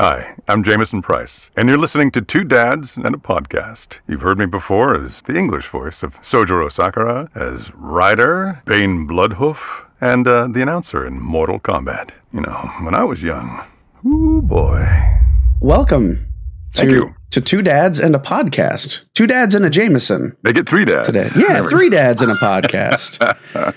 Hi, I'm Jamieson Price, and you're listening to Two Dads and a Podcast. You've heard me before as the English voice of Sojiro Sakura, as Ryder, Bane Bloodhoof, and the announcer in Mortal Kombat. You know, when I was young. Ooh, boy. Welcome. Thank you. To Two Dads and a Podcast. Two Dads and a Jamieson. They get three dads. Today. Yeah, three dads and a podcast.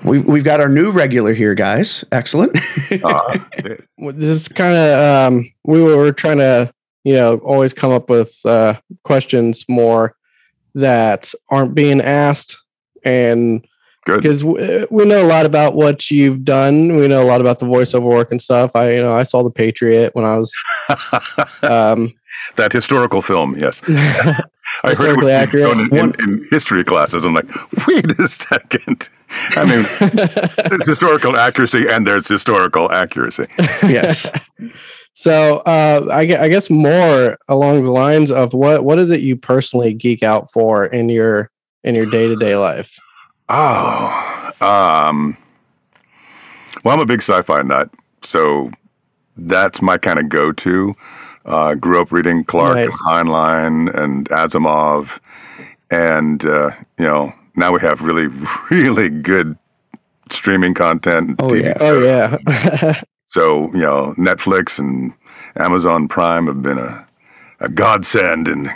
We've got our new regular here, guys. Excellent. This is kind of, we were trying to, always come up with questions more that aren't being asked. And because we know a lot about what you've done. We know a lot about the voiceover work and stuff. I saw The Patriot when I was... that historical film, yes. I heard Historically accurate. In history classes. I'm like, wait a second. I mean, there's historical accuracy and there's historical accuracy. Yes. So I guess more along the lines of what is it you personally geek out for in your day-to-day life? Oh, well, I'm a big sci-fi nut, so that's my kind of go-to. Grew up reading Clark and Heinlein and Asimov, and now we have really, really good streaming content. Oh, TV yeah. So Netflix and Amazon Prime have been a godsend, and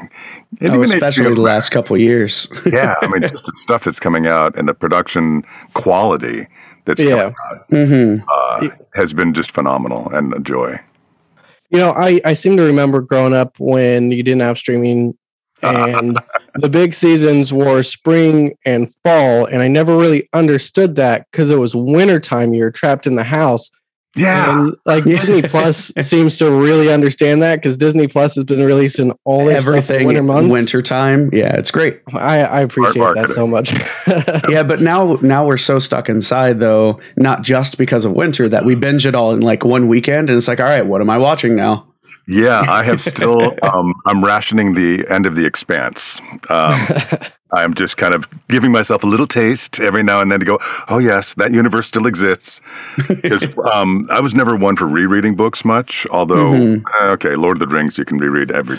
especially the last couple of years. Yeah, I mean, just the stuff that's coming out and the production quality that's coming out has been just phenomenal and a joy. I seem to remember growing up when you didn't have streaming and the big seasons were spring and fall. And I never really understood that because it was wintertime. You're trapped in the house. Yeah. And Disney Plus seems to really understand that because Disney Plus has been releasing all their everything stuff in wintertime. Yeah, it's great. I appreciate that so much. Yeah, but now we're so stuck inside, though, not just because of winter, that we binge it all in like one weekend. And it's like, all right, what am I watching now? Yeah, I have still, I'm rationing the end of The Expanse. I'm just kind of giving myself a little taste every now and then to go, oh, yes, that universe still exists. Because I was never one for rereading books much, although, Lord of the Rings, you can reread every,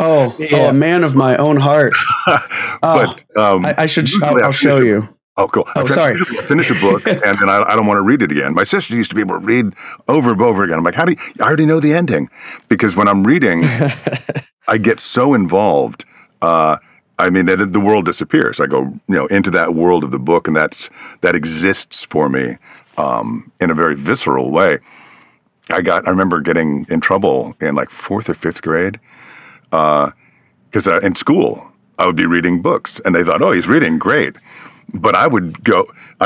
Oh, a man of my own heart. But I'll show you. Oh, cool. Sorry. I finished a book, and then I don't want to read it again. My sister used to be able to read over and over again. I'm like, I already know the ending. Because when I'm reading, I get so involved. That the world disappears. I go, into that world of the book, and that exists for me in a very visceral way. I remember getting in trouble in like 4th or 5th grade because in school I would be reading books, and they thought, oh, he's reading, great. But I'd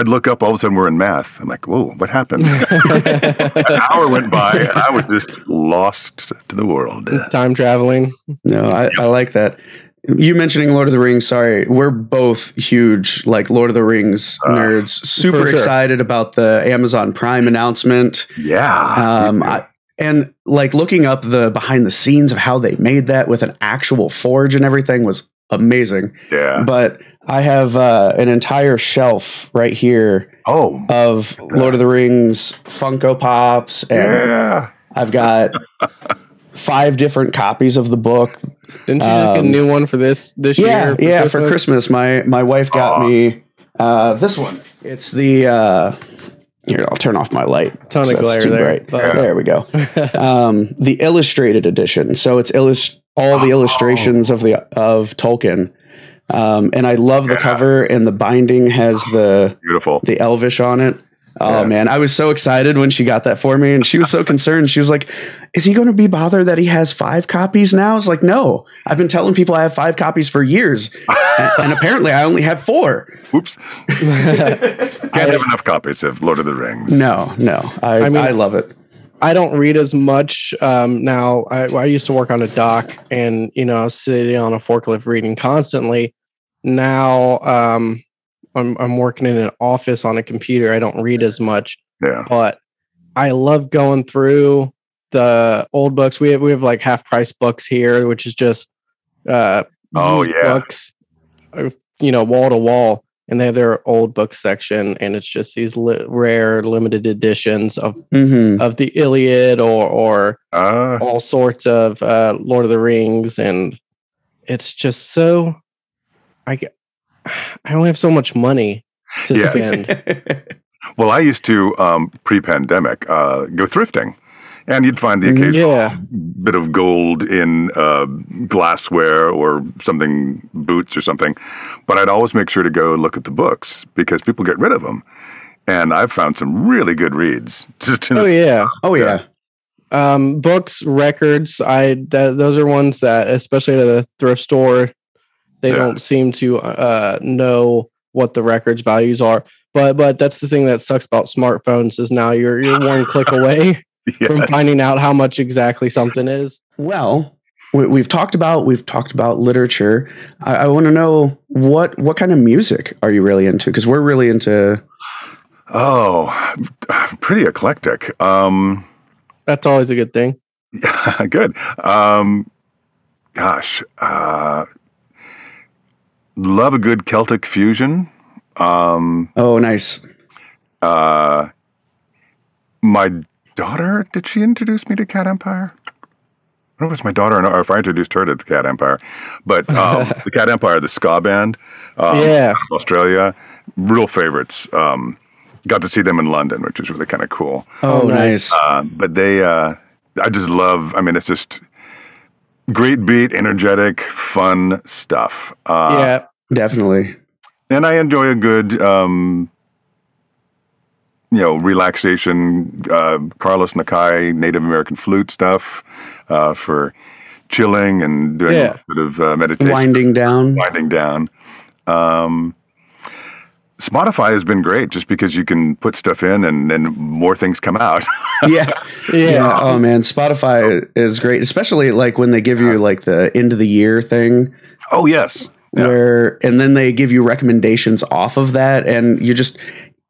look up, all of a sudden we're in math. I'm like, whoa, what happened? An hour went by, and I was just lost to the world. Time traveling. No, I like that. You mentioning Lord of the Rings, sorry, we're both huge, Lord of the Rings nerds. Super excited about the Amazon Prime announcement. Yeah. And looking up the behind the scenes of how they made that with an actual forge and everything was amazing. Yeah. But I have an entire shelf right here of Lord of the Rings Funko Pops. And I've got 5 different copies of the book. Didn't you just get a new one for this year? Yeah, for Christmas. My wife got me this one. It's the here, I'll turn off my light. Ton of glare there. There we go. The illustrated edition. So it's all the illustrations of Tolkien. And I love the cover, and the binding has the Elvish on it. Oh, man. I was so excited when she got that for me, and she was so concerned. She was like, is he going to be bothered that he has 5 copies now? I was like, no. I've been telling people I have 5 copies for years, and apparently I only have 4. Oops. Can't have enough copies of Lord of the Rings. No. I love it. I don't read as much now. I used to work on a dock, and, I was sitting on a forklift reading constantly. Now, I'm working in an office on a computer. I don't read as much, but I love going through the old books. We have like half price books here, which is just books, wall to wall. and they have their old book section, and it's just these rare limited editions of the Iliad or all sorts of Lord of the Rings, and it's just so I only have so much money to spend. Well, I used to pre-pandemic go thrifting. And you'd find the occasional bit of gold in glassware or something, boots or something. But I'd always make sure to go look at the books because people get rid of them. And I've found some really good reads. Books, records. Those are ones that, especially at a thrift store, they don't seem to know what the records values are. But that's the thing that sucks about smartphones is now you're one click away. From finding out how much exactly something is. Well, we've talked about literature. I want to know what kind of music are you really into? Because we're really into. Oh, pretty eclectic. That's always a good thing. Good. Love a good Celtic fusion. Nice. My daughter, did she introduce me to Cat Empire? I don't know if it's my daughter or if I introduced her to the Cat Empire. But the Cat Empire, the ska band, Australia, real favorites. Got to see them in London, which was really kind of cool. Oh, nice. But they, I just love, it's just great beat, energetic, fun stuff. Definitely. And I enjoy a good... relaxation, Carlos Nakai, Native American flute stuff for chilling and doing a bit of meditation. Winding down. Spotify has been great just because you can put stuff in and more things come out. Yeah. Oh, man. Spotify is great, especially like when they give you like the end of the year thing. Oh, yes. And then they give you recommendations off of that, and you just...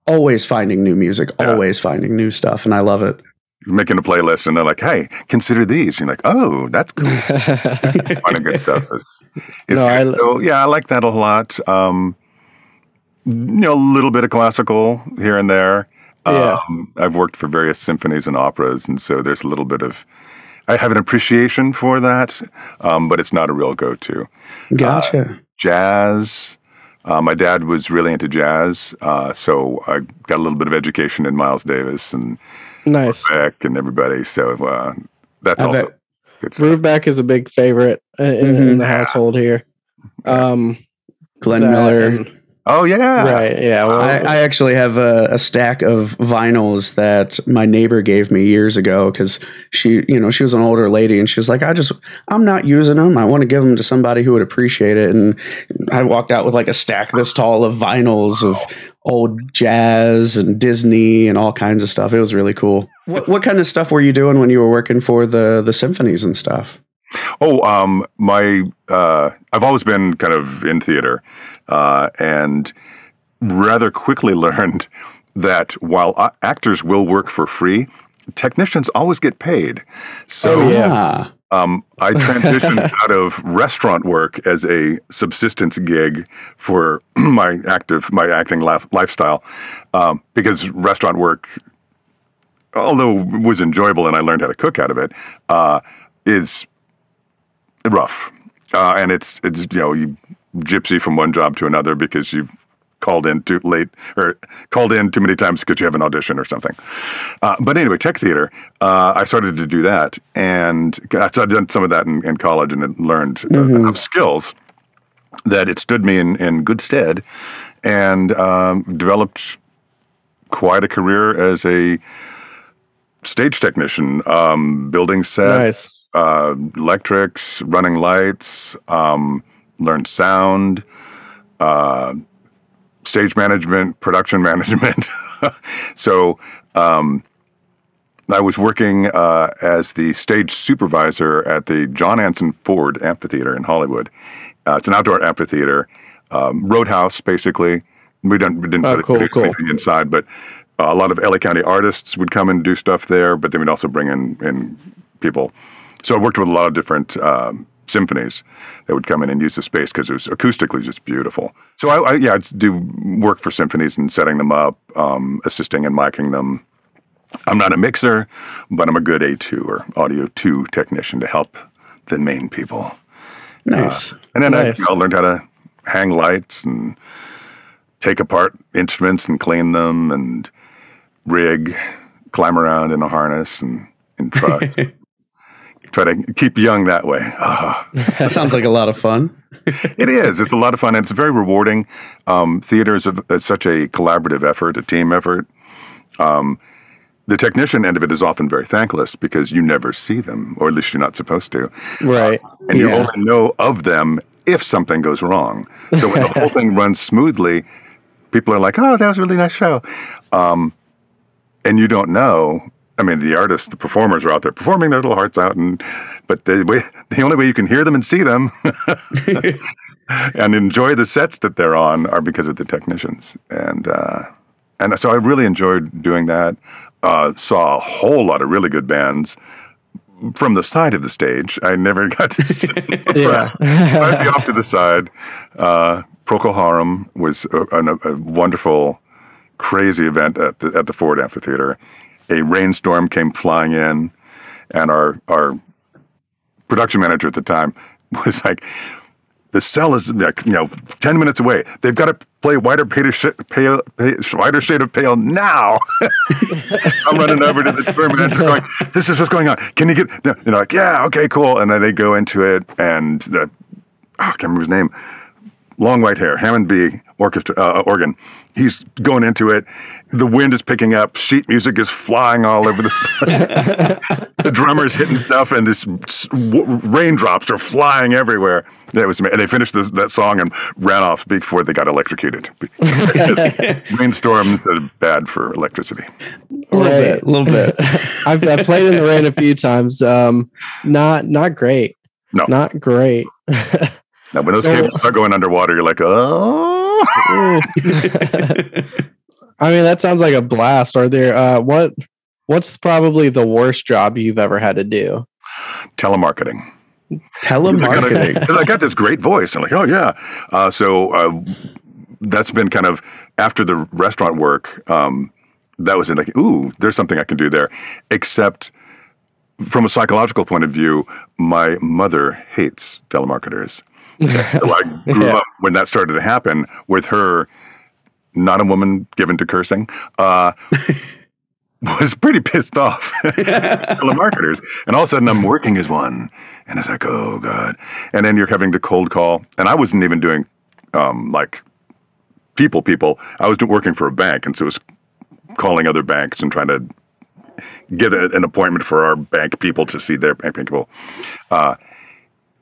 always finding new music, always finding new stuff, and I love it. You're making a playlist, and they're like, "Hey, consider these." You're like, "Oh, that's cool." Finding good stuff is good. So I like that a lot. A little bit of classical here and there. I've worked for various symphonies and operas, and so there's a little bit of. I have an appreciation for that, but it's not a real go-to. Gotcha. Jazz. My dad was really into jazz, so I got a little bit of education in Miles Davis and Beck and everybody. So that's also good stuff. Groove Beck is a big favorite in the household here. Glen Miller. Oh, yeah. Right, yeah. Well, I actually have a stack of vinyls that my neighbor gave me years ago because she was an older lady and she was like, I'm not using them. I want to give them to somebody who would appreciate it. And I walked out with like a stack this tall of vinyls of old jazz and Disney and all kinds of stuff. It was really cool. What kind of stuff were you doing when you were working for the symphonies and stuff? Oh, I've always been kind of in theater, and rather quickly learned that while actors will work for free, technicians always get paid. So, I transitioned out of restaurant work as a subsistence gig for my acting lifestyle, because restaurant work, although it was enjoyable and I learned how to cook out of it, is rough, and it's you gypsy from one job to another because you've called in too late or called in too many times because you have an audition or something. But anyway, tech theater, I started to do that, and I'd done some of that in college and learned enough skills that it stood me in good stead, and developed quite a career as a stage technician, building sets. Nice. Electrics, running lights, learned sound, stage management, production management. So I was working as the stage supervisor at the John Anson Ford Amphitheater in Hollywood. It's an outdoor amphitheater, roadhouse basically. We didn't put anything inside, but a lot of LA County artists would come and do stuff there, but then we'd also bring in people. So I worked with a lot of different symphonies that would come in and use the space because it was acoustically just beautiful. So I do work for symphonies and setting them up, assisting and miking them. I'm not a mixer, but I'm a good A2 or audio 2 technician to help the main people. Nice. And then Nice. I learned how to hang lights and take apart instruments and clean them and rig, climb around in a harness and in trucks. Try to keep young that way. That sounds like a lot of fun. It is. It's a lot of fun. And it's very rewarding. Theater is such a collaborative effort, a team effort. The technician end of it is often very thankless because you never see them, or at least you're not supposed to. Right. And you only know of them if something goes wrong. So when the whole thing runs smoothly, people are like, oh, that was a really nice show. And you don't know. I mean, the artists, the performers are out there performing their little hearts out, but the only way you can hear them and see them and enjoy the sets that they're on are because of the technicians. And so I really enjoyed doing that. Saw a whole lot of really good bands from the side of the stage. I never got to see them. I'd be off to the side. Procol Harum was a wonderful, crazy event at the Ford Amphitheater. A rainstorm came flying in, and our production manager at the time was like, the cell is 10 minutes away. They've got to play wider shade of pale now. I'm running over to the tour manager going, this is what's going on. Can you get, like, yeah, okay, cool. And then they go into it, and I can't remember his name. Long white hair, Hammond B organ. He's going into it. The wind is picking up. Sheet music is flying all over the place. The drummer's hitting stuff, and this raindrops are flying everywhere. That was, and they finished that song and ran off before they got electrocuted. Rainstorms are bad for electricity. A little bit. I've played in the rain a few times. Not great. No, not great. Now, when those cables start going underwater, you're like, oh. I mean, that sounds like a blast. Are there what's probably the worst job you've ever had to do? Telemarketing. Telemarketing. I got this great voice. I'm like, oh yeah. So that's been kind of after the restaurant work. That was like, ooh, there's something I can do there. Except from a psychological point of view, my mother hates telemarketers. So I grew up when that started to happen with her, not a woman given to cursing, was pretty pissed off at telemarketers. And all of a sudden I'm working as one. And it's like, oh God. And then you're having to cold call. And I wasn't even doing like people. I was working for a bank. And so it was calling other banks and trying to get an appointment for our bank people to see their bank people.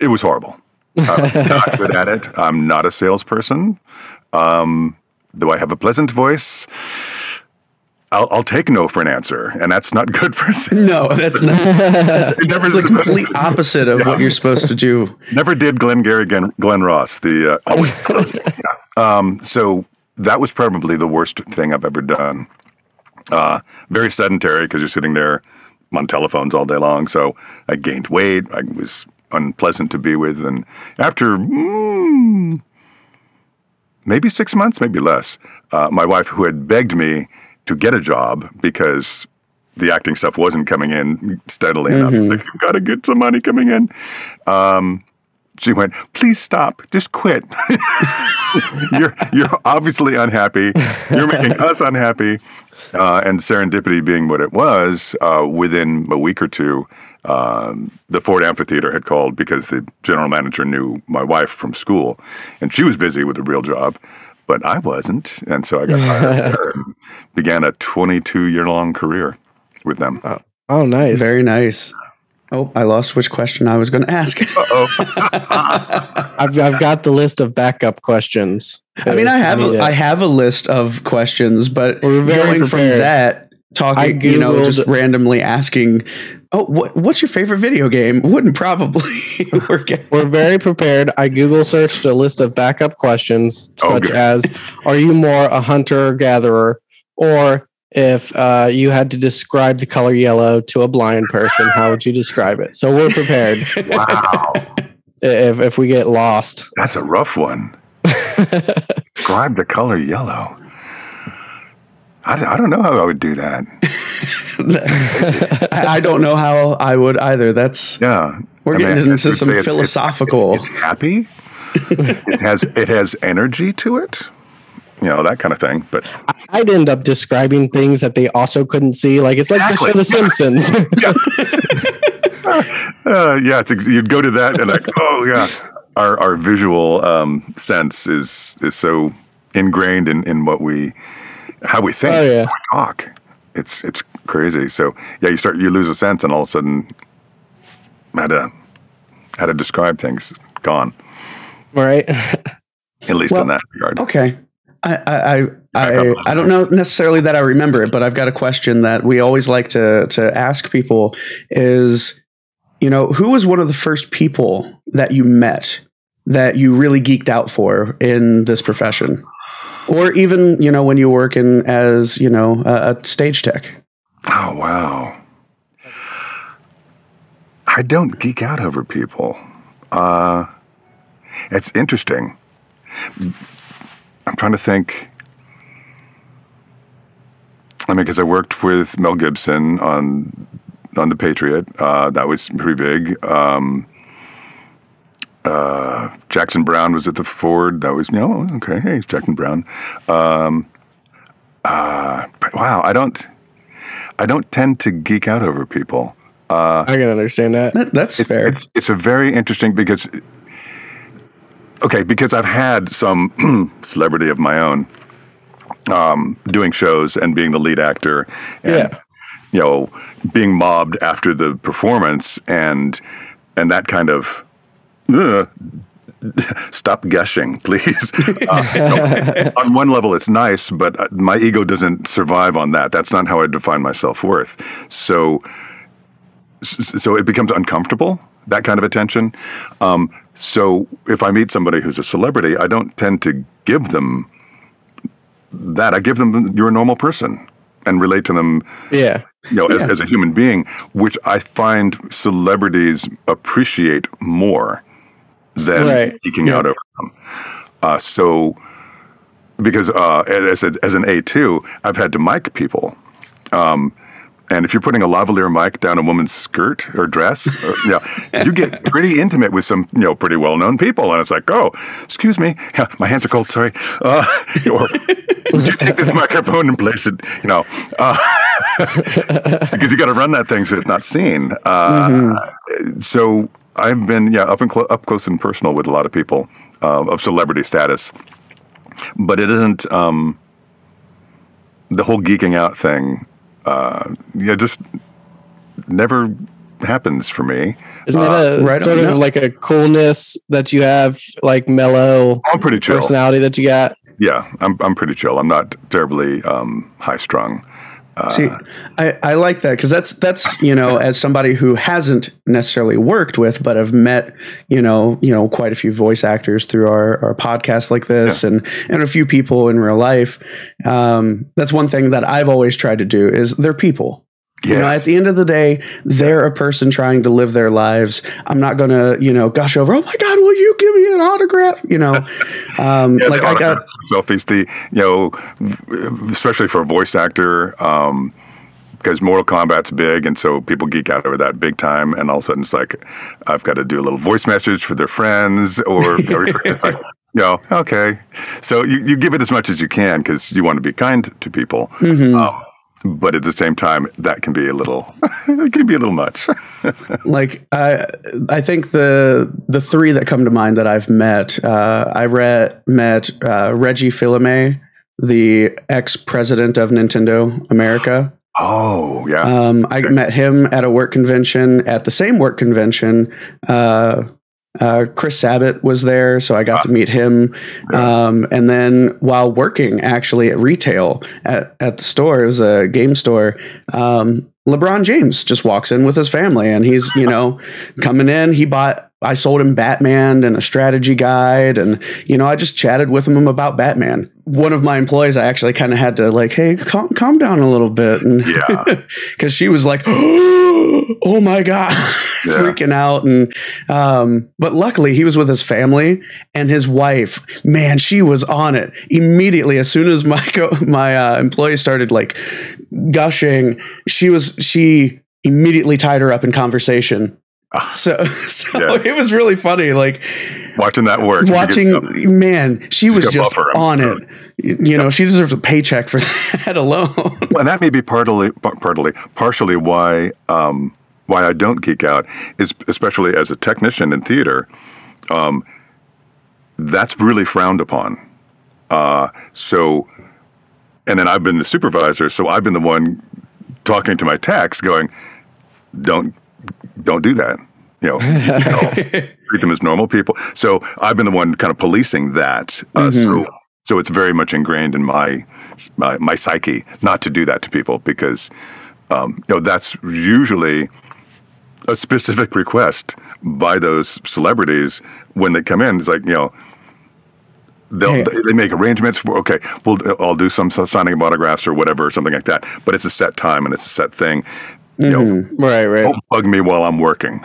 It was horrible. I'm not good at it. I'm not a salesperson. Though I have a pleasant voice, I'll take no for an answer, and that's not good for sales. No, that's not. That's the complete opposite of what you're supposed to do. Never did Glenn Ross. Always. So that was probably the worst thing I've ever done. Very sedentary because you're sitting there on telephones all day long. So I gained weight. I was unpleasant to be with. And after maybe 6 months, maybe less, my wife, who had begged me to get a job because the acting stuff wasn't coming in steadily enough, like, you've got to get some money coming in. She went, please stop, just quit. You're obviously unhappy. You're making us unhappy. And serendipity being what it was, within a week or two, the Ford Amphitheater had called because the general manager knew my wife from school, and she was busy with a real job, but I wasn't. And so I got hired there and began a 22-year-long career with them. Oh, nice. Very nice. Oh, I lost which question I was going to ask. I've got the list of backup questions. I mean, I have a list of questions, but we're very going from that, talking, just randomly asking, oh, what's your favorite video game? Wouldn't probably work. We're very prepared. I Google searched a list of backup questions, such as, are you more a hunter or gatherer? Or if you had to describe the color yellow to a blind person, how would you describe it? So we're prepared. Wow. if we get lost. That's a rough one. Describe the color yellow. I don't know how I would do that. I don't know how I would either. We're getting into some philosophical. It's happy. It has energy to it. That kind of thing. But I'd end up describing things that they also couldn't see. Like it's like the show The Simpsons. You'd go to that and like, oh yeah, our visual sense is so ingrained in how we think, how we talk. It's crazy. So yeah, you lose a sense, and all of a sudden, how to describe things gone. Right. At least in that regard. Okay. I don't know necessarily that I remember it, but I've got a question that we always like to ask people is, who was one of the first people that you met that you really geeked out for in this profession? Or even, when you're working as, a stage tech. Oh, wow. I don't geek out over people. It's interesting. I'm trying to think. Because I worked with Mel Gibson on The Patriot. That was pretty big. Jackson Brown was at the Ford. That was, okay, hey, it's Jackson Brown. Wow, I don't tend to geek out over people. I can understand that. That's fair. It's a very interesting because I've had some celebrity of my own doing shows and being the lead actor and, being mobbed after the performance and that kind of, stop gushing, please. On one level, it's nice, but my ego doesn't survive on that. That's not how I define my self-worth. So it becomes uncomfortable, that kind of attention. So if I meet somebody who's a celebrity, I don't tend to give them that. I give them, you're a normal person, and relate to them as a human being, which I find celebrities appreciate more than geeking out over them. Because as an A2, I've had to mic people. And if you're putting a lavalier mic down a woman's skirt or dress, you get pretty intimate with some, pretty well-known people. And it's like, oh, excuse me, my hands are cold, sorry. Or would you take this microphone and place it, because you got to run that thing so it's not seen. So I've been, up close and personal with a lot of people of celebrity status. But it isn't the whole geeking out thing. Just never happens for me. Isn't that sort of like a coolness that you have, like mellow? I'm pretty chill personality that you got. Yeah, I'm pretty chill. I'm not terribly high strung. See, I like that because that's as somebody who hasn't necessarily worked with, but have met quite a few voice actors through our podcast like this, and a few people in real life. That's one thing that I've always tried to do is they're people. Yes. At the end of the day, they're a person trying to live their lives. I'm not going to, gush over, oh my God, will you give me an autograph? I got selfies, especially for a voice actor, because Mortal Kombat's big. And so people geek out over that big time. And all of a sudden it's like, I've got to do a little voice message for their friends or it's like, okay. So you give it as much as you can because you want to be kind to people. Mm-hmm. But at the same time, that can be a little, it can be a little much. Like, I think the three that come to mind that I've met, I met Reggie Fils-Aimé, the ex-president of Nintendo America. Oh, yeah. I met him at a work convention. At the same work convention, Chris Sabat was there, so I got to meet him. And then while working actually at retail at the store, it was a game store, LeBron James just walks in with his family and he's, coming in. I sold him Batman and a strategy guide. And, I just chatted with him about Batman. One of my employees, I actually kind of had to hey, calm down a little bit. And because she was like, oh my God, freaking out. And, but luckily he was with his family, and his wife, man, she was on it immediately. As soon as my employee started like gushing, she immediately tied her up in conversation. So it was really funny, like watching that work. Man, she was just on it. You know, she deserves a paycheck for that alone. Well, and that may be partially why I don't geek out is, especially as a technician in theater, that's really frowned upon. So, and then I've been the supervisor, so I've been the one talking to my techs, going, "Don't do that." You know, treat them as normal people. So I've been the one kind of policing that. So it's very much ingrained in my psyche not to do that to people, because that's usually a specific request by those celebrities when they come in. It's like, they make arrangements for, okay, I'll do some signing of autographs or whatever, or something like that. But it's a set time and it's a set thing. Right. Don't bug me while I'm working.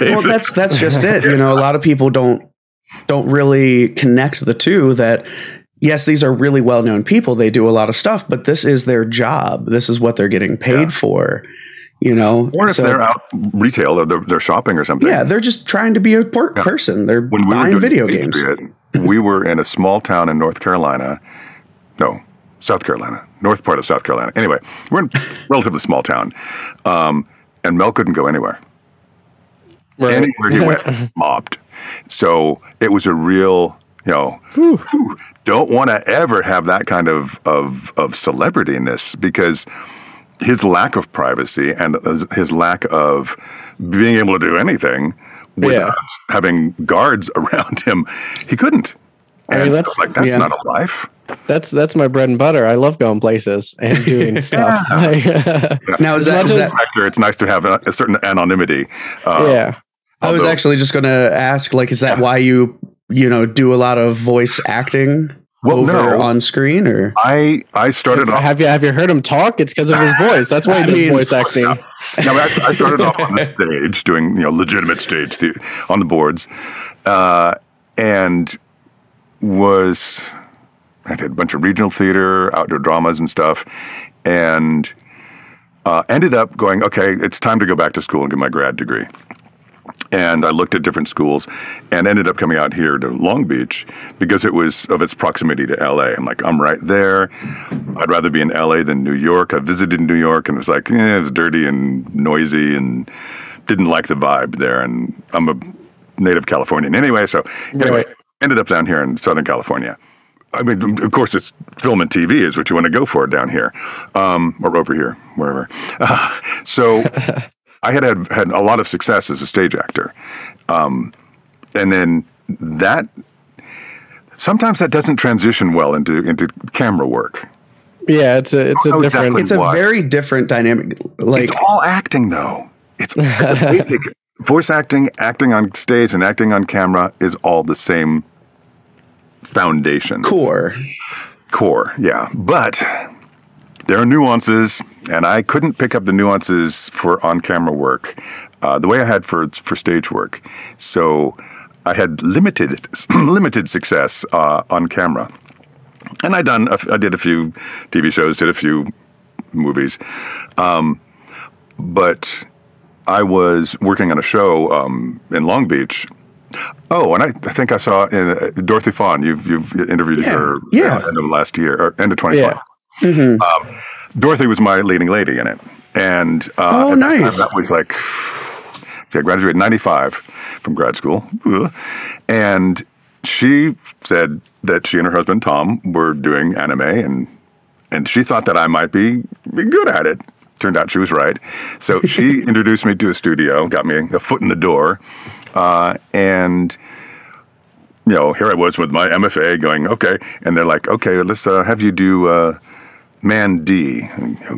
Well, that's just it. A lot of people don't really connect the two, that yes, these are really well-known people. They do a lot of stuff, but this is their job. This is what they're getting paid for, Or if they're out retail or they're shopping or something. Yeah, they're just trying to be a person. They're buying video games. We were in a small town in South Carolina, north part of South Carolina. Anyway, we're in a relatively small town, and Mel couldn't go anywhere. Right. Anywhere he went, mobbed. So it was a real, don't want to ever have that kind of celebrityness, because his lack of privacy and his lack of being able to do anything without having guards around him, he couldn't. And that's not a life. That's my bread and butter. I love going places and doing stuff. Now, is that actor? It's nice to have a certain anonymity. I was actually just going to ask, like, is that why you do a lot of voice acting on screen? Or I started off. Have you heard him talk? It's because of his voice. That's why he does voice acting. No, I started off on the stage doing legitimate stage on the boards, and I did a bunch of regional theater, outdoor dramas and stuff, and ended up going, okay, it's time to go back to school and get my grad degree. And I looked at different schools and ended up coming out here to Long Beach because it was of its proximity to LA. I'm like, I'm right there. I'd rather be in LA than New York. I visited New York and it was like, it was dirty and noisy and didn't like the vibe there. And I'm a native Californian anyway. So ended up down here in Southern California. I mean, of course, it's film and TV is what you want to go for down here, or over here, wherever. So I had a lot of success as a stage actor. And then sometimes that doesn't transition well into camera work. Yeah, it's a very different dynamic. Like, it's all acting, though. It's basic. Voice acting on stage, and acting on camera is all the same foundation. Core, yeah. But there are nuances, and I couldn't pick up the nuances for on-camera work the way I had for stage work. So I had limited success on camera. And I did a few TV shows, did a few movies. But I was working on a show in Long Beach. Oh, and I think I saw Dorothy Fawn. You've interviewed her end of last year, or end of 2020. Yeah. Mm-hmm. Dorothy was my leading lady in it. And nice. That was like, I graduated in 95 from grad school. And she said that she and her husband, Tom, were doing anime, and she thought that I might be good at it. Turned out she was right. So she introduced me to a studio, got me a foot in the door. And, here I was with my MFA going, okay. And they're like, okay, let's have you do Man D,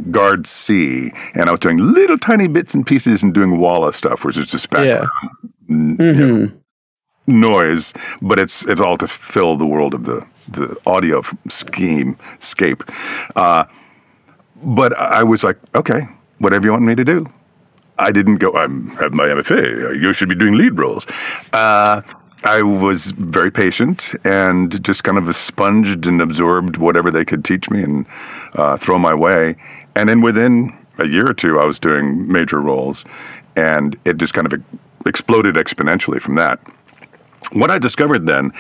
Guard C. And I was doing little tiny bits and pieces and doing Walla stuff, which is just background noise. But it's all to fill the world of the audio scape. But I was like, okay, whatever you want me to do. I didn't go, I have my MFA, you should be doing lead roles. I was very patient and just kind of sponged and absorbed whatever they could teach me and throw my way. And then within a year or two, I was doing major roles, and it just kind of exploded exponentially from that. What I discovered then,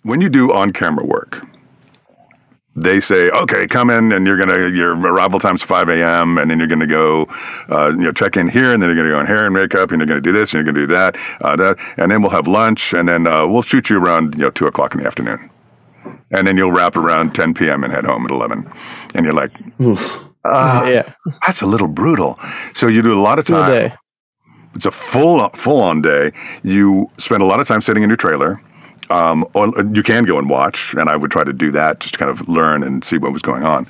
when you do on-camera work, they say, okay, come in and your arrival time's 5 a.m. and then you're going to go, check in here, and then you're going to go in hair and makeup, and you're going to do this, and you're going to do that, and then we'll have lunch, and then we'll shoot you around 2 o'clock in the afternoon. And then you'll wrap around 10 p.m. and head home at 11. And you're like, that's a little brutal. So you do a lot of time. It's a full-on day. You spend a lot of time sitting in your trailer. Or you can go and watch, and I would try to do that just to kind of learn and see what was going on.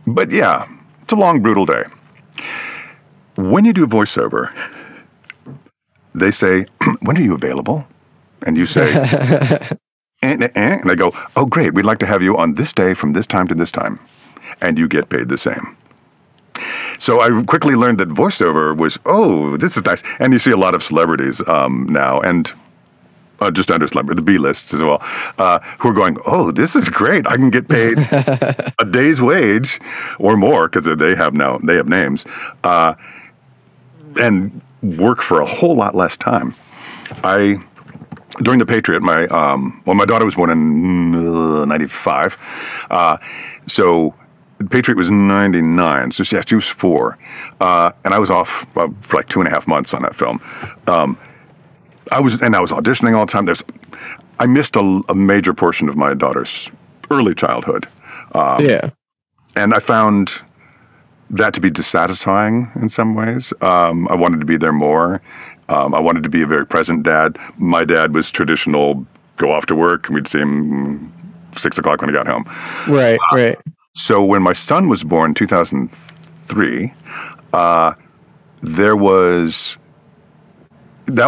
But yeah, it's a long, brutal day. When you do voiceover, they say, when are you available? And you say, and I go, oh, great, we'd like to have you on this day from this time to this time. And you get paid the same. So I quickly learned that voiceover was, oh, this is nice. And you see a lot of celebrities now, and just under celebrity, the B-lists as well, who are going, oh, this is great. I can get paid a day's wage or more, because they have names, and work for a whole lot less time. During the Patriot, my daughter was born in 95, so the Patriot was 99, so she was 4, and I was off for like 2.5 months on that film. I was auditioning all the time. I missed a major portion of my daughter's early childhood. And I found that to be dissatisfying in some ways. I wanted to be there more. I wanted to be a very present dad. My dad was traditional, go off to work, and we'd see him 6 o'clock when he got home. Right. So when my son was born in 2003, that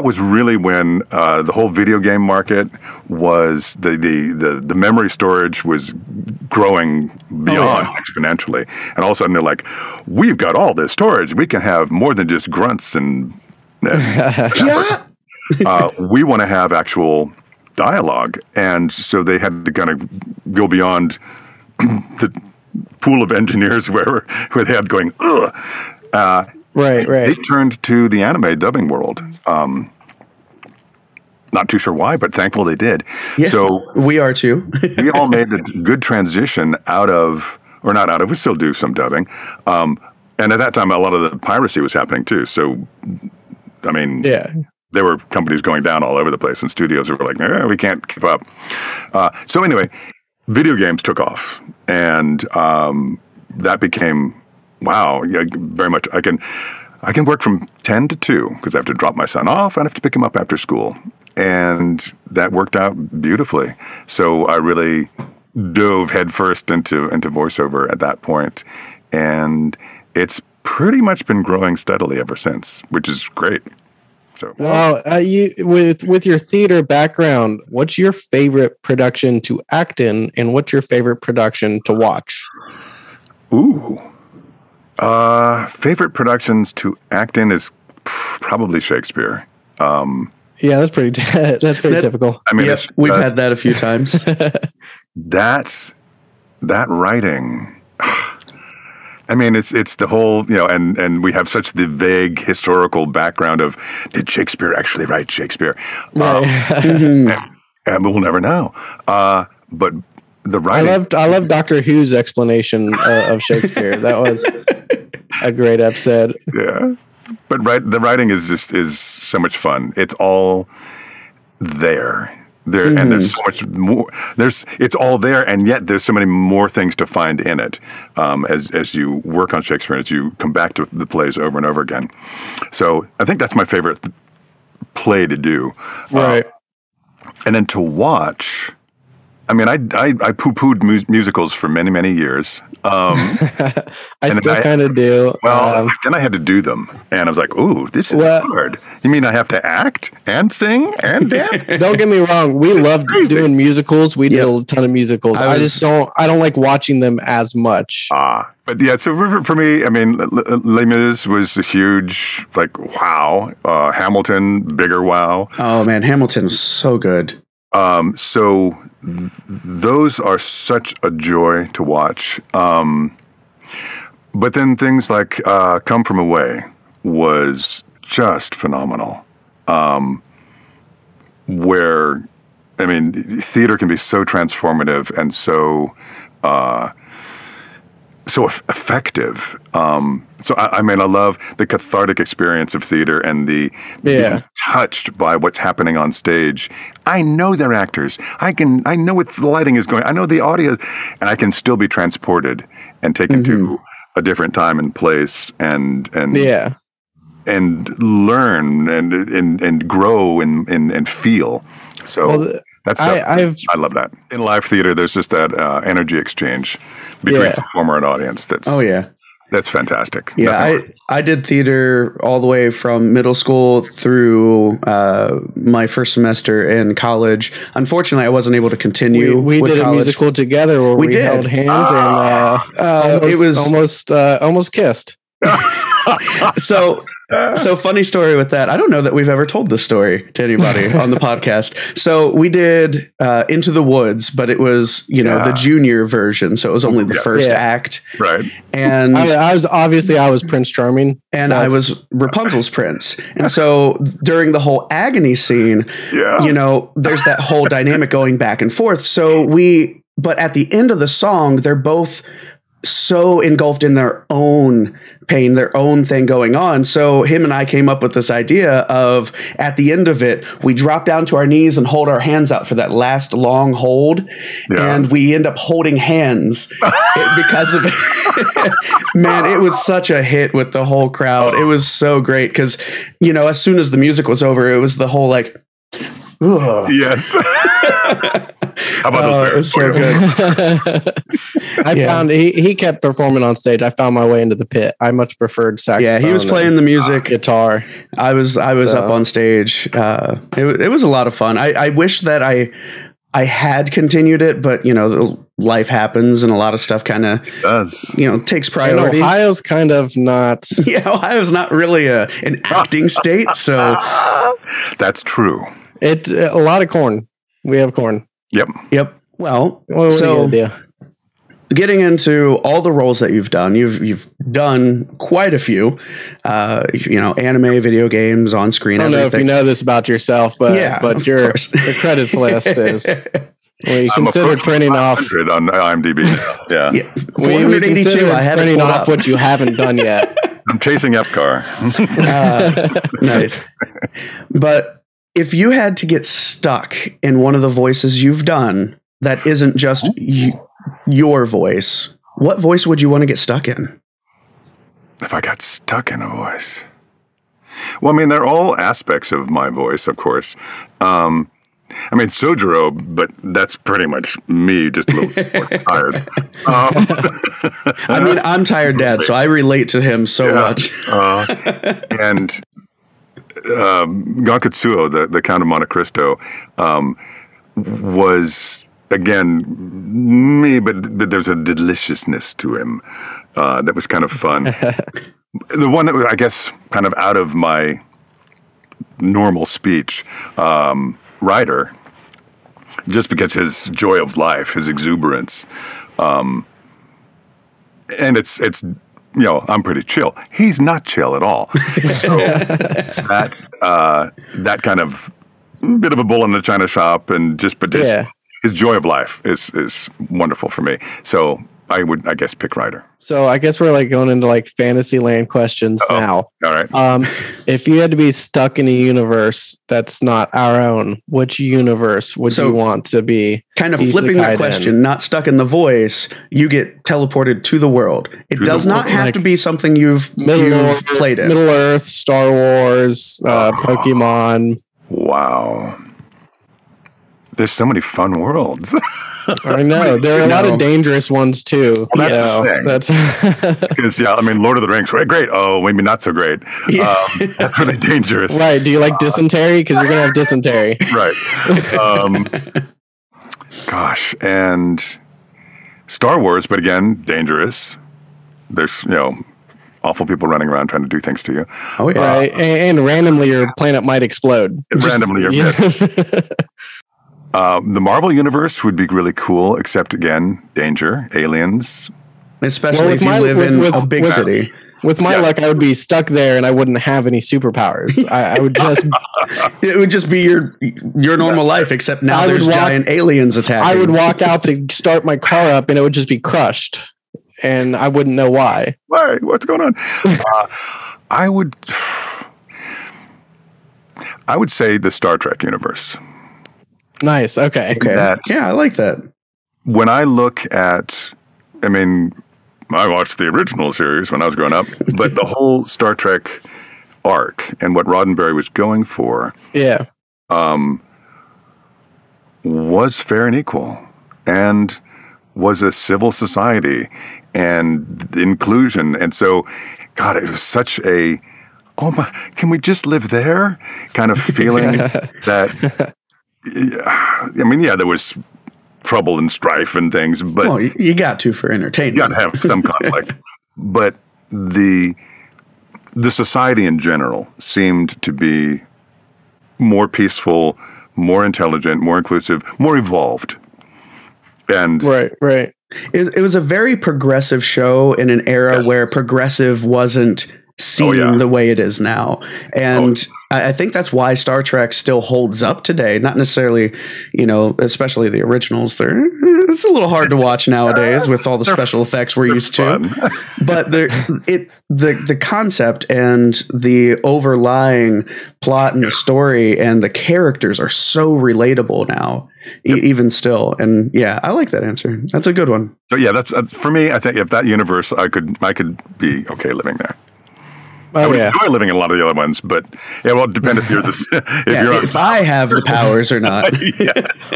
was really when the whole video game market was, the memory storage was growing beyond exponentially. And all of a sudden they're like, we've got all this storage. We can have more than just grunts and we want to have actual dialogue. And so they had to kind of go beyond the pool of engineers where they had going, ugh. Right. They turned to the anime dubbing world. Not too sure why, but thankful they did. Yeah, so we are too. we all made a good transition we still do some dubbing. And at that time, a lot of the piracy was happening too. So, I mean, there were companies going down all over the place, and studios were like, we can't keep up. So anyway, video games took off, and that became, wow, yeah, very much. I can work from 10 to 2 because I have to drop my son off and I have to pick him up after school. And that worked out beautifully. So I really dove headfirst into voiceover at that point. And it's pretty much been growing steadily ever since, which is great. So, you with your theater background, what's your favorite production to act in, and what's your favorite production to watch? Ooh. Favorite productions to act in is probably Shakespeare. Yeah, that's pretty typical. I mean, we've had that a few times. that writing. I mean, it's the whole, and we have such the vague historical background of, did Shakespeare actually write Shakespeare? Right. And we'll never know. But the writing. I love Doctor Who's explanation of Shakespeare. That was a great episode. Yeah, but the writing is so much fun. It's all there. And there's so much more. It's all there, and yet there's so many more things to find in it as you work on Shakespeare, as you come back to the plays over and over again. So I think that's my favorite play to do. Right. And then to watch, I mean, I poo-pooed musicals for many, many years. I still kind of do. Well, then I had to do them, and I was like, "Ooh, this is hard." You mean I have to act and sing and dance? Don't get me wrong. We loved doing musicals. We did a ton of musicals. I don't like watching them as much. But yeah, so for me, I mean, Les Mis was a huge, like, wow. Hamilton, bigger wow. Oh man, Hamilton was so good. So those are such a joy to watch. But then things like Come From Away was just phenomenal. Where, I mean, theater can be so transformative and so effective. So I mean, I love the cathartic experience of theater and the being touched by what's happening on stage. I know they're actors. I know what the lighting is going. I know the audio, and I can still be transported and taken to a different time and place, and learn and grow and feel. So. I love that. In live theater, there's just that energy exchange between performer and audience. That's fantastic. Yeah, I did theater all the way from middle school through my first semester in college. Unfortunately, I wasn't able to continue. We did a musical together where we held hands and it was almost kissed. So funny story with that. I don't know that we've ever told this story to anybody on the podcast. So we did Into the Woods, but it was, the junior version. So it was only the first act. Right. And I was Prince Charming. And I was Rapunzel's prince. And so during the whole agony scene, there's that whole dynamic going back and forth. But at the end of the song, they're both so engulfed in their own pain, their own thing going on. So him and I came up with this idea of, at the end of it, we drop down to our knees and hold our hands out for that last long hold. Yeah. And we end up holding hands because of it. Man, it was such a hit with the whole crowd. It was so great because, as soon as the music was over, it was the whole like, ugh. Yes. How about those? It was so good. I found he kept performing on stage. I found my way into the pit. I much preferred saxophone. Yeah, he was playing the music, guitar. I was up on stage. It was a lot of fun. I wish that I had continued it, but life happens and a lot of stuff kind of does. Takes priority. And Ohio's kind of not. Yeah, Ohio's not really an acting state, so that's true. It's a lot of corn. We have corn. Yep. Well, so getting into all the roles that you've done, you've done quite a few, anime, video games, on screen. I don't know if you know this about yourself, but your credits list is. We consider printing off on IMDb. Yeah. We consider printing off what you haven't done yet. I'm chasing Epcar. Nice. But if you had to get stuck in one of the voices you've done that isn't just your voice, what voice would you want to get stuck in? If I got stuck in a voice? Well, I mean, they're all aspects of my voice, of course. Sojiro, but that's pretty much me, just a little more tired. I'm tired, Dad, so I relate to him so much. And Gankutsuou, the Count of Monte Cristo, was again me, but there's a deliciousness to him that was kind of fun. The one that was, I guess, kind of out of my normal speech, Ryder, just because his joy of life, his exuberance, and it's. I'm pretty chill. He's not chill at all. So that kind of bit of a bull in the china shop, and his joy of life is wonderful for me. So I would, I guess, pick Ryder. So I guess we're going into Fantasyland questions now. All right. If you had to be stuck in a universe that's not our own, which universe would you want to be? Kind of flipping that question, not stuck in the voice, you get teleported to the world. It does not have to be something you've played in. Middle Earth, Star Wars, Pokemon. Wow. there's so many fun worlds. I know there are a lot of dangerous ones too. Well, that's because I mean, Lord of the Rings, right? Great. Oh, maybe not so great. That's really dangerous. Right? Do you like dysentery? Because you're gonna have dysentery. Right. Gosh, and Star Wars, but again, dangerous. There's awful people running around trying to do things to you. Oh yeah, right. And randomly your planet might explode. Randomly, the Marvel universe would be really cool, except again, danger, aliens. Especially if you live in a big city. With my luck, I would be stuck there and I wouldn't have any superpowers. I would just... It would just be your normal life, except now there's giant aliens attacking. I would walk out to start my car up and it would just be crushed. And I wouldn't know why. Why? What's going on? I would say the Star Trek universe. Nice. Okay. Yeah, I like that. When I look at, I mean, I watched the original series when I was growing up, but the whole Star Trek arc and what Roddenberry was going for, was fair and equal, and was a civil society and inclusion, and so, God, it was such a, oh my, can we just live there kind of feeling that. I mean, there was trouble and strife and things, but you got to for entertainment. You got to have some conflict. But the society in general seemed to be more peaceful, more intelligent, more inclusive, more evolved. And right. It was a very progressive show in an era where progressive wasn't seen the way it is now. And I think that's why Star Trek still holds up today. Not necessarily, especially the originals. It's a little hard to watch nowadays with all the special effects we're used to. But the concept and the overlying plot and the story and the characters are so relatable now, even still. And I like that answer. That's a good one. But that's for me. I think if that universe, I could be okay living there. I would enjoy living in a lot of the other ones, but it will depend if you're if I have the powers or not.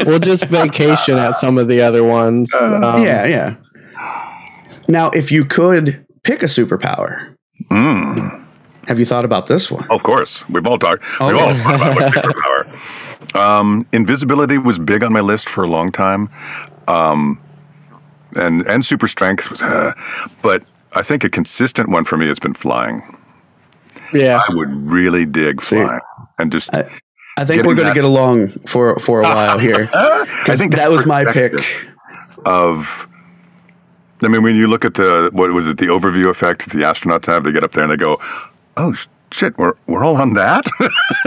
We'll just vacation at some of the other ones. Now, if you could pick a superpower, have you thought about this one? Of course, we've all talked. We've all thought about what superpower. Invisibility was big on my list for a long time, and super strength was, but I think a consistent one for me has been flying. Yeah, I would really dig flying and just. I think we're going to get along for a while here. I think that was my pick. I mean, when you look at the overview effect the astronauts have, they get up there and they go, "Oh shit, we're all on that."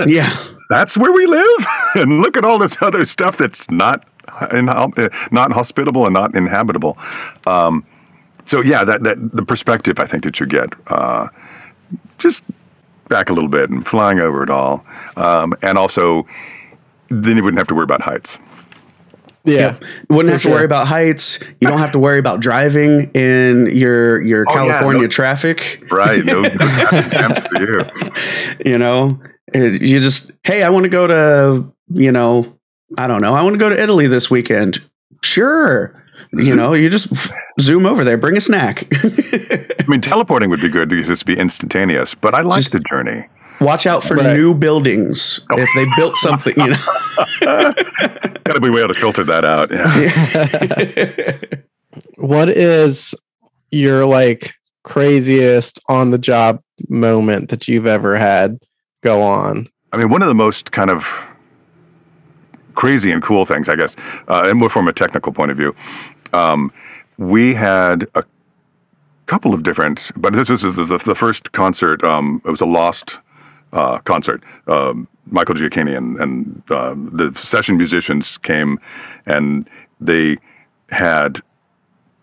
Yeah, that's where we live, and look at all this other stuff that's not hospitable and not inhabitable. So that the perspective I think that you get, just back a little bit and flying over it all, and also then you wouldn't have to worry about heights. Wouldn't have to worry about heights. You don't have to worry about driving in your California traffic. Right, no traffic for you. You just, hey, I want to go to I don't know. I want to go to Italy this weekend. Sure. You just zoom over there, bring a snack. I mean, teleporting would be good because it's be instantaneous, but I like the journey. Watch out for new buildings. If they built something, Got to be able to filter that out. Yeah. What is your craziest on the job moment that you've ever had go on? I mean, one of the most kind of crazy and cool things, I guess, and more from a technical point of view, we had a couple of different, but this is the first concert. It was a Lost concert. Michael Giacchini and the session musicians came, and they had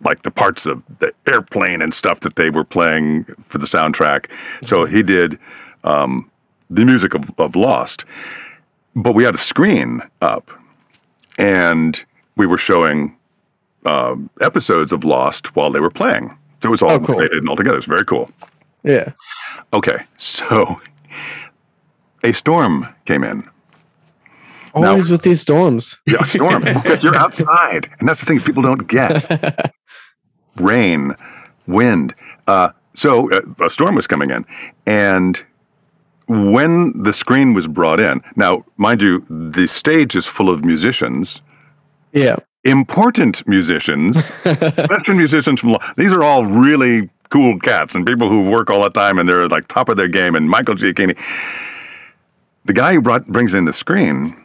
the parts of the airplane and stuff that they were playing for the soundtrack. So he did the music of Lost. But we had a screen up, and we were showing episodes of Lost while they were playing. So it was all related and all together. It was very cool. Yeah. Okay, so a storm came in, Always with these storms. Yeah, storm. Because you're outside. And that's the thing people don't get. Rain, wind. So a storm was coming in. And when the screen was brought in, now, mind you, the stage is full of musicians. Yeah. Important musicians, Western musicians from these are all really cool cats and people who work all the time and they're like top of their game. And Michael Giacchini, the guy who brings in the screen,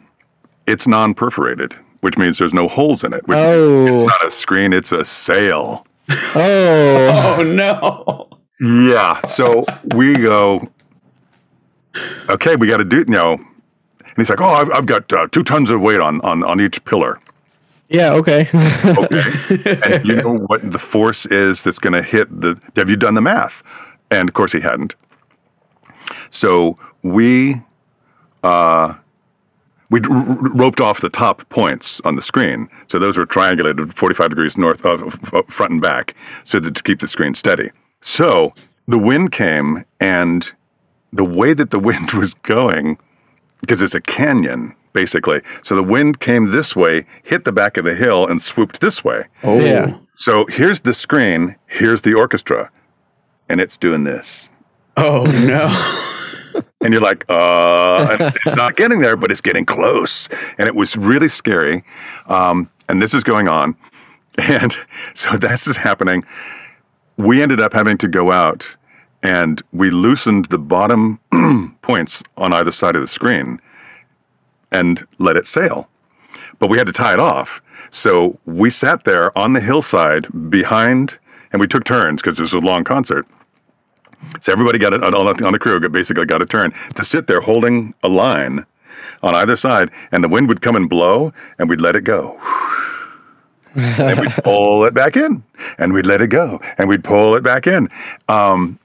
it's non-perforated, which means there's no holes in it. Which means it's not a screen, it's a sail. Oh no! Yeah, so we go. Okay, we got to do And he's like, "Oh, I've got 2 tons of weight on each pillar." Yeah, okay. Okay. And you know what the force is that's going to hit the... Have you done the math? And, of course, he hadn't. So we roped off the top points on the screen. So those were triangulated 45 degrees north of front and back so that to keep the screen steady. So the wind came, and the way that the wind was going, because it's a canyon... basically. So the wind came this way, hit the back of the hill, and swooped this way. Oh. Yeah. So here's the screen, here's the orchestra, and it's doing this. Oh, no. And you're like, and it's not getting there, but it's getting close. And it was really scary. And this is going on. And so this is happening. We ended up having to go out, and we loosened the bottom points on either side of the screen and let it sail. But we had to tie it off. So we sat there on the hillside behind, and we took turns because it was a long concert. So everybody got it on the crew, basically got a turn to sit there holding a line on either side, and the wind would come and blow, and we'd let it go. And we'd pull it back in, and we'd let it go, and we'd pull it back in. And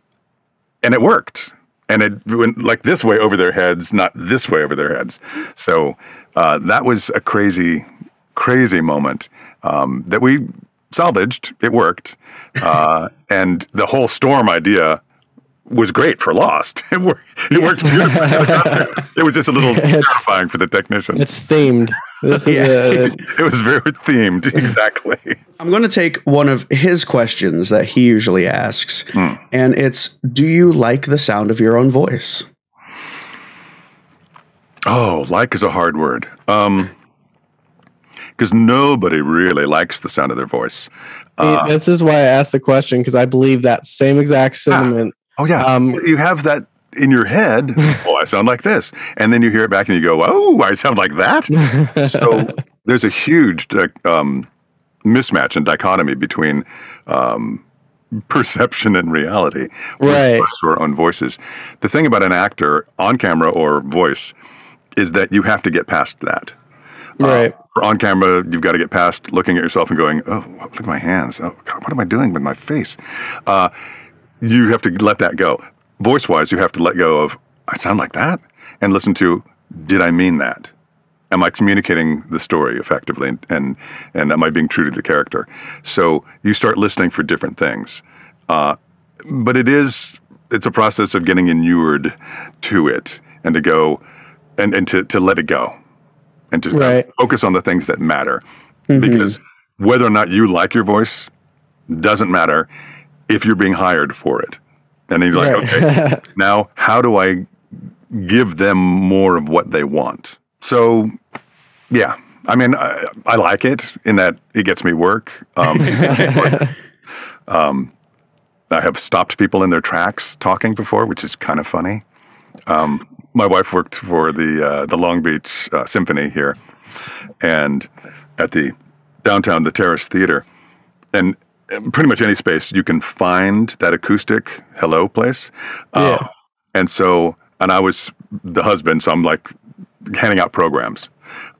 it worked. And it went like this way over their heads, not this way over their heads. So that was a crazy, crazy moment that we salvaged. It worked. And the whole storm idea was great for Lost. It worked beautifully. It was just a little terrifying for the technicians. It's themed. It was very themed, exactly. I'm going to take one of his questions that he usually asks, and it's, do you like the sound of your own voice? Oh, like is a hard word. Because nobody really likes the sound of their voice. This is why I asked the question, because I believe that same exact sentiment. Oh, yeah. You have that in your head. Oh, I sound like this. And then you hear it back and you go, oh, I sound like that. So there's a huge mismatch and dichotomy between perception and reality. Right. Our own voices. The thing about an actor, on camera or voice, is that you have to get past that. Right. For on camera, you've got to get past looking at yourself and going, oh, look at my hands. Oh, God, what am I doing with my face? You have to let that go. Voice-wise, you have to let go of, I sound like that? And listen to, did I mean that? Am I communicating the story effectively? And am I being true to the character? So you start listening for different things. But it's a process of getting inured to it and to go, and to let it go. And to focus on the things that matter. Mm-hmm. Because whether or not you like your voice doesn't matter if you're being hired for it. And then you're like, okay, now how do I give them more of what they want? So, yeah. I mean, I like it in that it gets me work. I have stopped people in their tracks talking before, which is kind of funny. My wife worked for the Long Beach Symphony here, and at the downtown, the Terrace Theater, and pretty much any space you can find that acoustic hello place. And I was the husband, so I'm like handing out programs,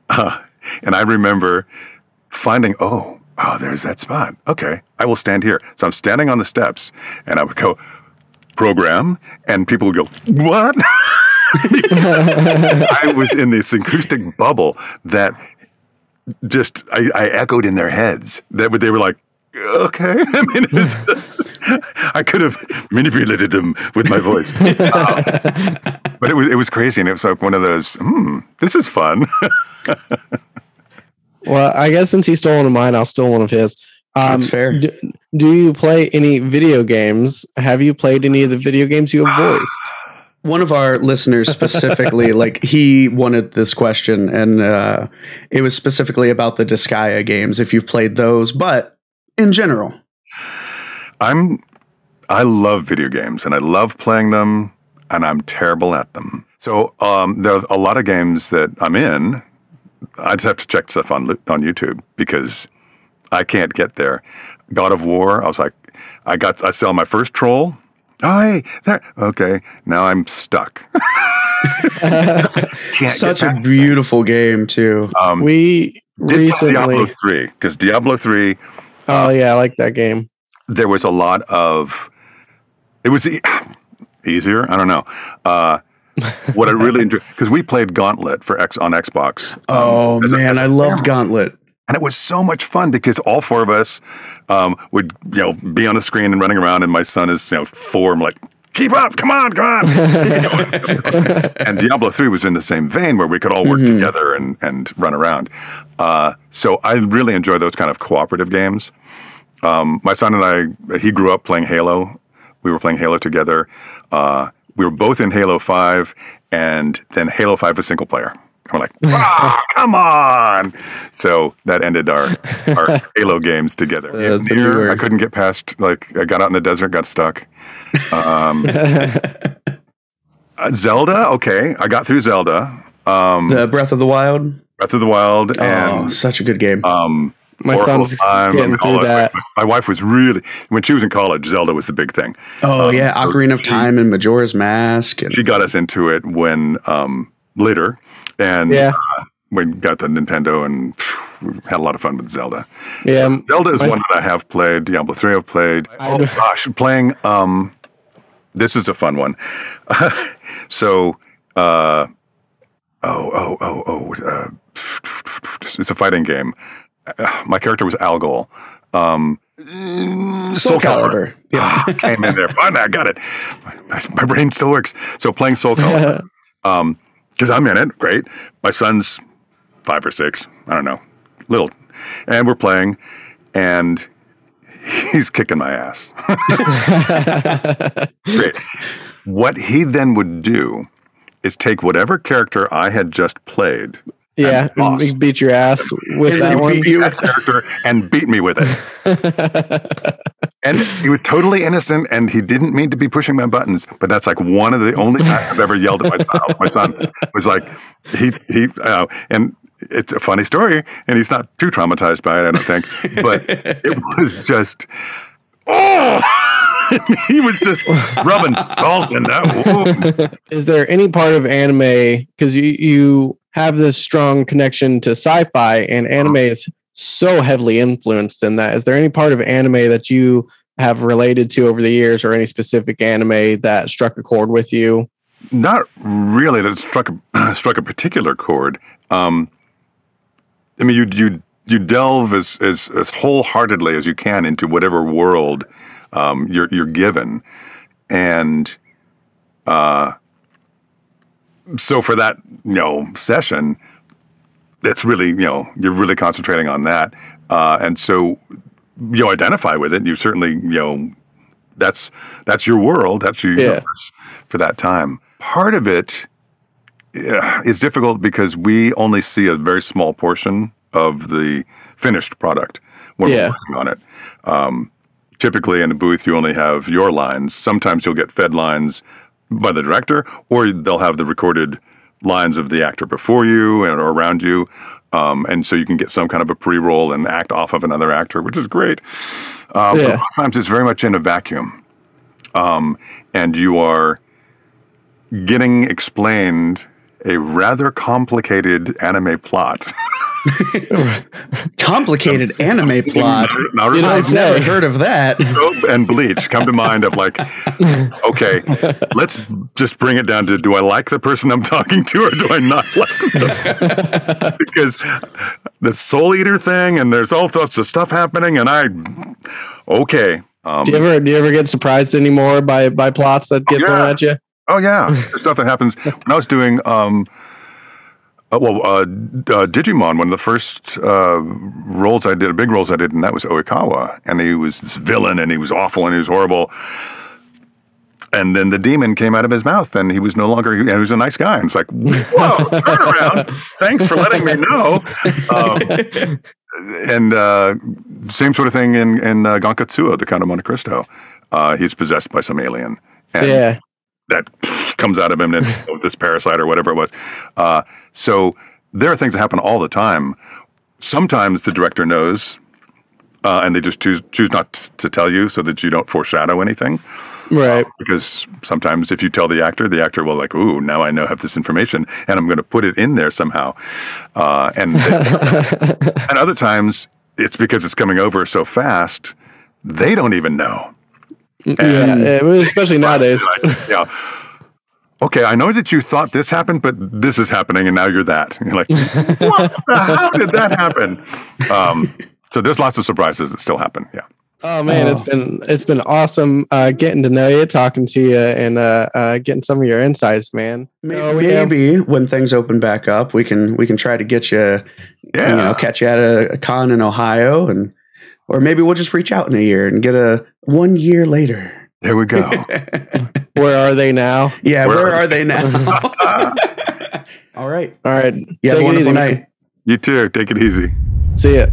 and I remember finding, oh, there's that spot. Okay, I will stand here. So I'm standing on the steps, and I would go program, and people would go, what? I was in this acoustic bubble that just I echoed in their heads. They were like, okay. I mean, I could have manipulated them with my voice. But it was crazy. And it was like one of those, this is fun. Well, I guess since he stole one of mine, I'll steal one of his. That's fair. Do you play any video games? Have you played any of the video games you have voiced? One of our listeners specifically, like he wanted this question, and it was specifically about the Disgaea games, if you've played those, but in general. I love video games, and I love playing them, and I'm terrible at them. So there's a lot of games that I'm in. I just have to check stuff on YouTube because I can't get there. God of War, I was like, I saw my first troll. Oh, hey, there. Okay, now I'm stuck. Such a beautiful game, too. We recently Diablo 3, because Diablo 3. Oh, yeah, I like that game. There was a lot of. It was easier. I don't know. What I really enjoyed, because we played Gauntlet on Xbox. Oh, man, I loved Gauntlet. And it was so much fun because all four of us would, be on the screen and running around, and my son is, 4. I'm like, keep up, come on. And Diablo 3 was in the same vein where we could all work together and run around. So I really enjoy those kind of cooperative games. My son and he grew up playing Halo. We were playing Halo together. We were both in Halo 5, and then Halo 5 was single player. We're like, come on! So that ended our Halo games together. I couldn't get past. Like, I got out in the desert, got stuck. Zelda, okay, I got through Zelda. The Breath of the Wild. And such a good game. My son's getting through that. My wife was really, when she was in college, Zelda was the big thing. Oh yeah, Ocarina of Time and Majora's Mask. She got us into it when later. And we got the Nintendo, and we had a lot of fun with Zelda. Yeah, so Zelda is one that I have played. Diablo 3 I've played. Oh gosh, playing. This is a fun one. So, it's a fighting game. My character was Algol. Soul Calibur. Yeah, came in there. Finally, I got it. My brain still works. So playing Soul Calibur. Because I'm in it, great. My son's 5 or 6, I don't know, little. And we're playing, and he's kicking my ass. Great. What he then would do is take whatever character I had just played. Yeah, he beat your ass with that one. Character and beat me with it. And he was totally innocent, and he didn't mean to be pushing my buttons. But that's like one of the only times I've ever yelled at my child. My son was like, and it's a funny story, and he's not too traumatized by it, I don't think. But it was just, he was just rubbing salt in that wound. Is there any part of anime, because you have this strong connection to sci-fi, and anime is so heavily influenced in that. Is there any part of anime that you have related to over the years, or any specific anime that struck a chord with you? Not really. That struck a particular chord. I mean, you delve as wholeheartedly as you can into whatever world you're given, and so for that session, it's really you're really concentrating on that, and so you identify with it. And you certainly that's your world, that's your universe for that time. Part of it is difficult because we only see a very small portion of the finished product when we're working on it. Typically in a booth, you only have your lines. Sometimes you'll get fed lines by the director, or they'll have the recorded lines of the actor before you or around you. And so you can get some kind of a pre-roll and act off of another actor, which is great. But a lot of times it's very much in a vacuum. And you are getting explained a rather complicated anime plot Complicated anime plot. Now, You know, I've never heard of that. Soap and Bleach come to mind of like, okay, let's just bring it down to, do I like the person I'm talking to or do I not like them? Because the Soul Eater thing and there's all sorts of stuff happening and okay. Do you ever get surprised anymore by plots that get thrown at you? Oh yeah, there's stuff that happens. When I was doing Digimon, one of the first roles I did, big roles I did, and that was Oikawa, and he was this villain, and he was awful, and he was horrible. And then the demon came out of his mouth, and he was no longer. He was a nice guy. And it's like, whoa, turn around! Thanks for letting me know. And same sort of thing in Gankutsuou, the Count of Monte Cristo. He's possessed by some alien. And that comes out of him, and it's this parasite or whatever it was. So there are things that happen all the time. Sometimes the director knows, and they just choose not to tell you so that you don't foreshadow anything. Right. Because sometimes if you tell the actor will like, ooh, now I have this information, and I'm going to put it in there somehow. And other times it's because it's coming over so fast, they don't even know. Especially nowadays. Yeah. Okay, I know that you thought this happened, but this is happening, and now you're that. And you're like, what? How did that happen? So there's lots of surprises that still happen. Yeah. Oh man, it's been awesome getting to know you, talking to you, and getting some of your insights, man. Maybe when things open back up, we can try to get you, catch you at a con in Ohio, or maybe we'll just reach out in a year and get a 1 year later. There we go. Where are they now? Yeah, where are they now? All right. You have a wonderful night. You too. Take it easy. See ya.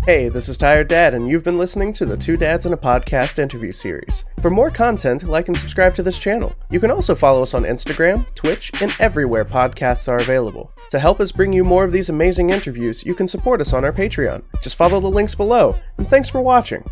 Hey, this is Tired Dad, and you've been listening to the Two Dads in a Podcast interview series. For more content, like and subscribe to this channel. You can also follow us on Instagram, Twitch, and everywhere podcasts are available. To help us bring you more of these amazing interviews, you can support us on our Patreon. Just follow the links below, and thanks for watching.